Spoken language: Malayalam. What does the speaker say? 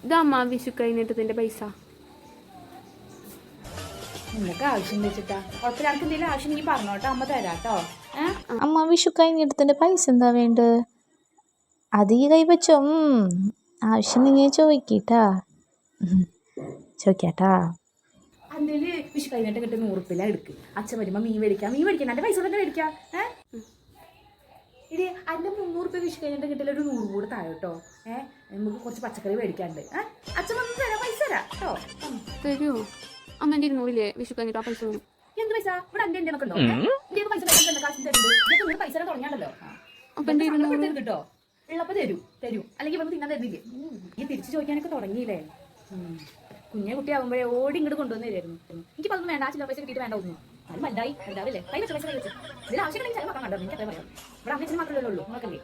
ഇതമ്മ വിഷു കഴിഞ്ഞിട്ടതിന്റെ പൈസ. നിനക്ക് ആവശ്യം വെച്ചിട്ടാ കുഴപ്പമില്ല. ആർക്ക് എന്തെങ്കിലും ആവശ്യം നീ പറഞ്ഞോട്ടോ, അമ്മ തരാട്ടോ. അമ്മ വിഷു കഴിഞ്ഞിടത്തിന്റെ പൈസ എന്താ വേണ്ട? അത് ഈ കൈവച്ചോ? ആവശ്യം നിങ്ങൾ ചോദിക്കട്ടാ, ചോദിക്കാട്ടാ. അതില് വിഷു കഴിഞ്ഞിട്ട് കിട്ടും 100 ഉറുപ്പിക എടുക്ക്. അച്ഛൻ വരുമ്പോ മീൻ മേടിക്കാം എന്റെ പൈസ തന്നെ മേടിക്കാം. ഇടി അതിന്റെ 300 ഉറുപ്പിക വിഷു കഴിഞ്ഞിട്ട് കിട്ടില്ല, ഒരു 100 കൂടെ താഴോട്ടോ. നമുക്ക് കുറച്ച് പച്ചക്കറി മേടിക്കാണ്ട്. അച്ഛൻ വന്ന് തരാം, പൈസ തരാം കേട്ടോ. തരുമോ? അമ്മേന്റെ 200 ആ പൈസ വേണം. എന്ത് പൈസ? ഇവിടെ എന്റെ ഒക്കെ ഉണ്ടോ? എന്റെ പൈസ കാശ് തരുന്നുണ്ട്. പൈസ തുടങ്ങിയാണല്ലോ. കിട്ടോ ഉള്ളപ്പോ തരൂ അല്ലെങ്കിൽ ഇപ്പൊ തിന്നാൻ തരുന്നില്ലേ? ഈ തിരിച്ചു ചോദിക്കാനൊക്കെ തുടങ്ങിയില്ലേ? കുഞ്ഞെ കുട്ടിയാകുമ്പോഴേ ഓടി ഇങ്ങോട്ട് കൊണ്ടുവന്ന് തരുമായിരുന്നു. എനിക്കിപ്പോ അതൊന്നും വേണ്ട. ആ ചില പൈസ കിട്ടിയിട്ട് വേണ്ട ഒന്നും. അത് മണ്ടായി ഉണ്ടാവില്ലേ? കൈ വെച്ച പൈസ കൈ വെച്ചു. ഇതിൽ ആവശ്യമില്ലെങ്കിൽ ചിലപ്പോൾ കണ്ടോ. എനിക്കത്ര പറയാം. ഇവിടെ അമ്മച്ചന് മാത്രമല്ലേ ഉള്ളൂ, നോക്കല്ലേ?